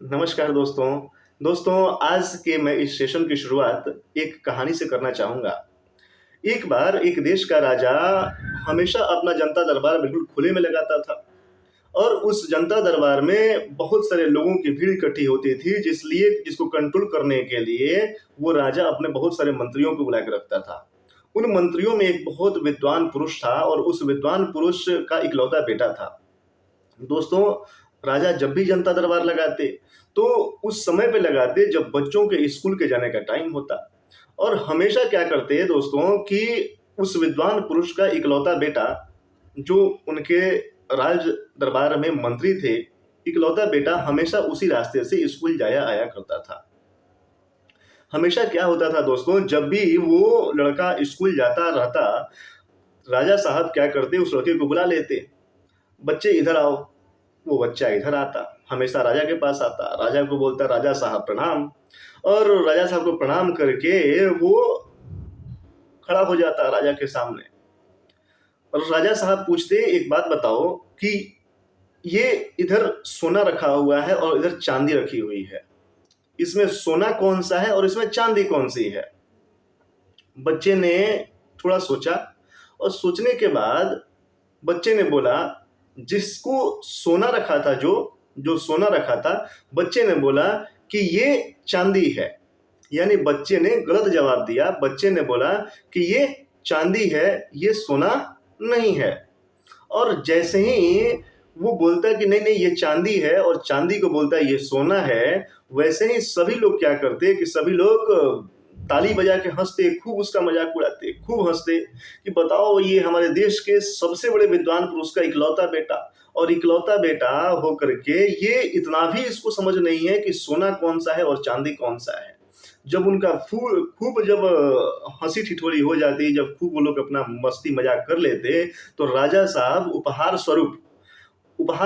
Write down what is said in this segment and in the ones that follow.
नमस्कार दोस्तों। दोस्तों, आज के मैं इस सेशन की शुरुआत एक कहानी से करना चाहूँगा। एक बार एक देश का राजा हमेशा अपना जनता दरबार बिल्कुल खुले में लगाता था और उस जनता दरबार में बहुत सारे लोगों की भीड़ इकट्ठी होती थी, जिसको कंट्रोल करने के लिए वो राजा अपने बहुत सारे मंत्रियों को बुला के रखता था। उन मंत्रियों में एक बहुत विद्वान पुरुष था और उस विद्वान पुरुष का इकलौता बेटा था। दोस्तों, राजा जब भी जनता दरबार लगाते तो उस समय पे लगाते जब बच्चों के स्कूल के जाने का टाइम होता। और हमेशा क्या करते हैं दोस्तों कि उस विद्वान पुरुष का इकलौता बेटा, जो उनके राज दरबार में मंत्री थे, इकलौता बेटा हमेशा उसी रास्ते से स्कूल जाया आया करता था। हमेशा क्या होता था दोस्तों, जब भी वो लड़का स्कूल जाता रहता, राजा साहब क्या करते, उस लड़के को बुला लेते, बच्चे इधर आओ। वो बच्चा इधर आता, हमेशा राजा के पास आता, राजा को बोलता, राजा साहब प्रणाम। और राजा साहब को प्रणाम करके वो खड़ा हो जाता राजा के सामने। और राजा साहब पूछते, एक बात बताओ कि ये इधर सोना रखा हुआ है और इधर चांदी रखी हुई है, इसमें सोना कौन सा है और इसमें चांदी कौन सी है? बच्चे ने थोड़ा सोचा और सोचने के बाद बच्चे ने बोला, जिसको सोना रखा था, जो जो सोना रखा था, बच्चे ने बोला कि ये चांदी है। यानी बच्चे ने गलत जवाब दिया। बच्चे ने बोला कि ये चांदी है, ये सोना नहीं है। और जैसे ही वो बोलता है कि नहीं नहीं ये चांदी है और चांदी को बोलता है ये सोना है, वैसे ही सभी लोग क्या करते कि सभी लोग ताली बजा के हंसते, खूब उसका मजाक उड़ाते, खूब हंसते कि बताओ, ये हमारे देश के सबसे बड़े विद्वान पुरुष का इकलौता बेटा, और इकलौता बेटा होकर के ये इतना भी इसको समझ नहीं है कि सोना कौन सा है और चांदी कौन सा है। जब उनका खूब जब हंसी ठिठोली हो जाती, जब खूब वो लोग अपना मस्ती मजाक कर लेते, तो राजा साहब उपहार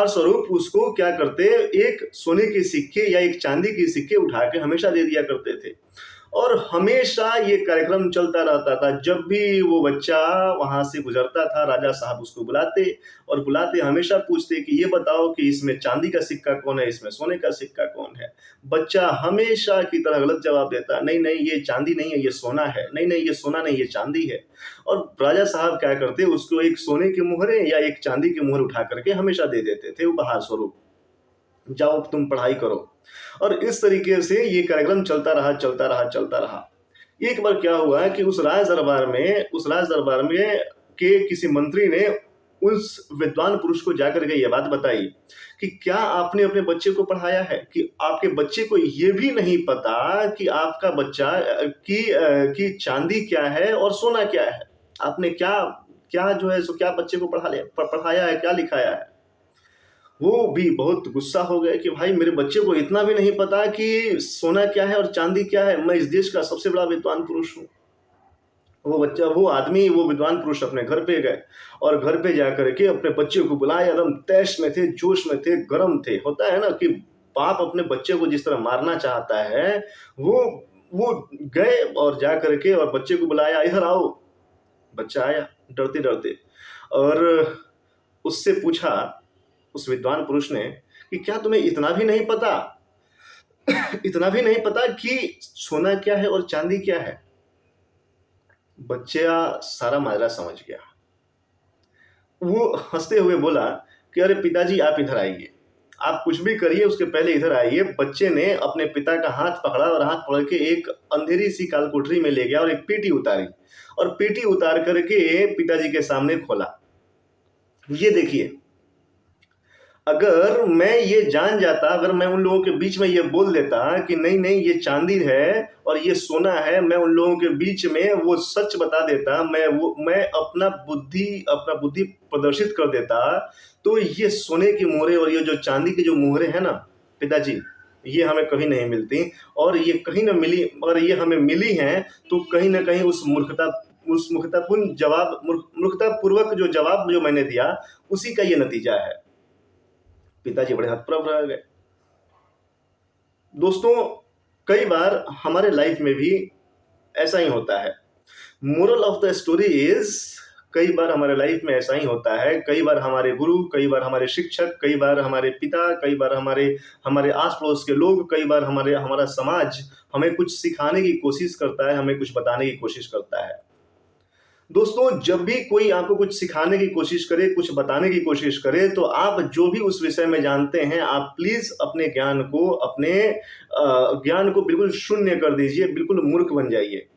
स्वरूप उसको क्या करते, एक सोने के सिक्के या एक चांदी के सिक्के उठा के हमेशा दे दिया करते थे। और हमेशा ये कार्यक्रम चलता रहता था। जब भी वो बच्चा वहां से गुजरता था, राजा साहब उसको बुलाते और बुलाते हमेशा पूछते कि ये बताओ कि इसमें चांदी का सिक्का कौन है, इसमें सोने का सिक्का कौन है? बच्चा हमेशा की तरह गलत जवाब देता, नहीं नहीं ये चांदी नहीं है, ये सोना है, नहीं नहीं ये सोना नहीं, ये चांदी है। और राजा साहब क्या करते, उसको एक सोने की मुहरे या एक चांदी की मुहर उठा करके हमेशा दे देते थे उपहार स्वरूप, जाओ तुम पढ़ाई करो। और इस तरीके से ये कार्यक्रम चलता रहा। एक बार क्या हुआ कि उस राज दरबार में के किसी मंत्री ने उस विद्वान पुरुष को जाकर के ये बात बताई कि क्या आपने अपने बच्चे को पढ़ाया है, कि आपके बच्चे को ये भी नहीं पता कि आपका बच्चा की चांदी क्या है और सोना क्या है? आपने क्या क्या जो है सो क्या बच्चे को पढ़ाया है, क्या लिखाया है? वो भी बहुत गुस्सा हो गए कि भाई, मेरे बच्चे को इतना भी नहीं पता कि सोना क्या है और चांदी क्या है, मैं इस देश का सबसे बड़ा विद्वान पुरुष हूँ। वो विद्वान पुरुष अपने घर पे गए और घर पे जाकर के अपने बच्चे को बुलाया, एकदम तैश में थे, जोश में थे, गरम थे। होता है ना कि बाप अपने बच्चे को जिस तरह मारना चाहता है, वो वो गए और जा करके और बच्चे को बुलाया, इधर आओ। बच्चा आया डरते डरते और उससे पूछा, उस विद्वान पुरुष ने, कि क्या तुम्हें इतना भी नहीं पता कि सोना क्या है और चांदी क्या है? बच्चा सारा माजरा समझ गया। वो हंसते हुए बोला कि अरे पिताजी, आप इधर आइए, आप कुछ भी करिए, उसके पहले इधर आइए। बच्चे ने अपने पिता का हाथ पकड़ा और हाथ पकड़ के एक अंधेरी सी काल कोठरी में ले गया और एक पेटी उतारी और पेटी उतार करके पिताजी के सामने खोला। ये देखिए, अगर मैं ये जान जाता, अगर मैं उन लोगों के बीच में ये बोल देता कि नहीं नहीं ये चांदी है और ये सोना है, मैं उन लोगों के बीच में वो सच बता देता, मैं अपना बुद्धि प्रदर्शित कर देता, तो ये सोने की मोहरे और ये जो चांदी की जो मोहरे है ना पिताजी, ये हमें कभी नहीं मिलती। और ये कहीं ना मिली, और ये हमें मिली हैं तो कहीं ना कहीं उस मूर्खतापूर्वक जो जवाब जो मैंने दिया, उसी का ये नतीजा है। पिताजी बड़े हतप्रभ रह गए। दोस्तों, कई बार हमारे लाइफ में भी ऐसा ही होता है। Moral of the story is, कई बार हमारे लाइफ में ऐसा ही होता है, कई बार हमारे गुरु, कई बार हमारे शिक्षक, कई बार हमारे पिता, कई बार हमारे हमारे आस-पड़ोस के लोग, कई बार हमारा समाज हमें कुछ सिखाने की कोशिश करता है, हमें कुछ बताने की कोशिश करता है। दोस्तों, जब भी कोई आपको कुछ सिखाने की कोशिश करे, कुछ बताने की कोशिश करे, तो आप जो भी उस विषय में जानते हैं, आप प्लीज़ अपने ज्ञान को बिल्कुल शून्य कर दीजिए, बिल्कुल मूर्ख बन जाइए।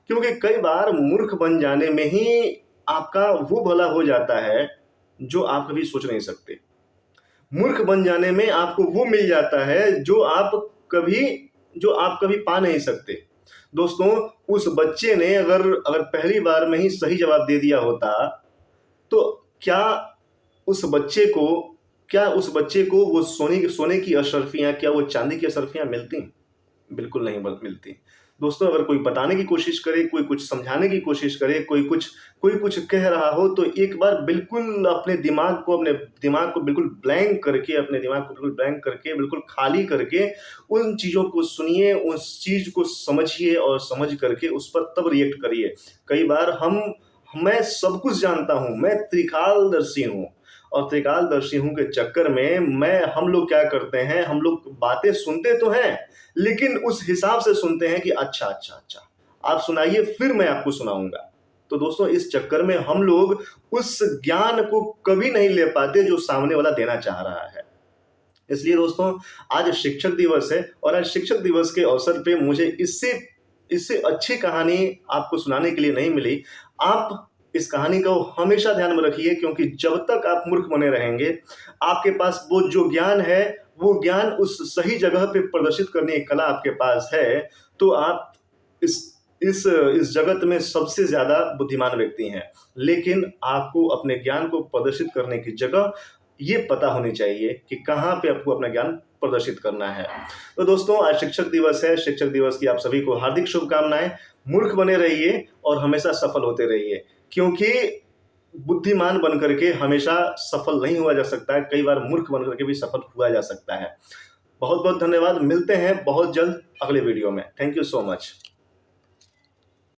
क्योंकि कई बार मूर्ख बन जाने में ही आपका वो भला हो जाता है, जो आप कभी सोच नहीं सकते। मूर्ख बन जाने में आपको वो मिल जाता है, जो आप कभी पा नहीं सकते। दोस्तों, उस बच्चे ने अगर पहली बार में ही सही जवाब दे दिया होता, तो क्या उस बच्चे को वो सोने की अशर्फियाँ, क्या वो चांदी की अशर्फियाँ मिलती? बिल्कुल नहीं मिलती। दोस्तों, अगर कोई बताने की कोशिश करे, कोई कुछ समझाने की कोशिश करे, कोई कुछ कह रहा हो, तो एक बार बिल्कुल अपने दिमाग को बिल्कुल ब्लैंक करके, बिल्कुल खाली करके उन चीज़ों को सुनिए, उस चीज़ को समझिए और समझ करके उस पर तब रिएक्ट करिए। कई बार मैं सब कुछ जानता हूँ, मैं त्रिकालदर्शी हूँ, और त्रिकालदर्शी हूँ के चक्कर में हम लोग क्या करते हैं, हम लोग बातें सुनते तो हैं, लेकिन उस हिसाब से सुनते हैं कि अच्छा, आप सुनाइए, फिर मैं आपको सुनाऊँगा। तो दोस्तों, इस चक्कर में हम लोग उस ज्ञान को कभी नहीं ले पाते जो सामने वाला देना चाह रहा है। इसलिए दोस्तों, आज शिक्षक दिवस है, और आज शिक्षक दिवस के अवसर पे मुझे इससे अच्छी कहानी आपको सुनाने के लिए नहीं मिली। आप इस कहानी को हमेशा ध्यान में रखिए, क्योंकि जब तक आप मूर्ख बने रहेंगे, आपके पास वो जो ज्ञान है, वो ज्ञान उस सही जगह पे प्रदर्शित करने की कला आपके पास है, तो आप इस जगत में सबसे ज़्यादा बुद्धिमान व्यक्ति हैं। लेकिन आपको अपने ज्ञान को प्रदर्शित करने की जगह ये पता होनी चाहिए कि कहाँ पे आपको अपना ज्ञान प्रदर्शित करना है। तो दोस्तों, आज शिक्षक दिवस है। शिक्षक दिवस की आप सभी को हार्दिक शुभकामनाएँ। मूर्ख बने रहिए और हमेशा सफल होते रहिए, क्योंकि बुद्धिमान बन करके हमेशा सफल नहीं हुआ जा सकता है, कई बार मूर्ख बन करके भी सफल हुआ जा सकता है। बहुत-बहुत धन्यवाद। मिलते हैं बहुत जल्द अगले वीडियो में। Thank you so much.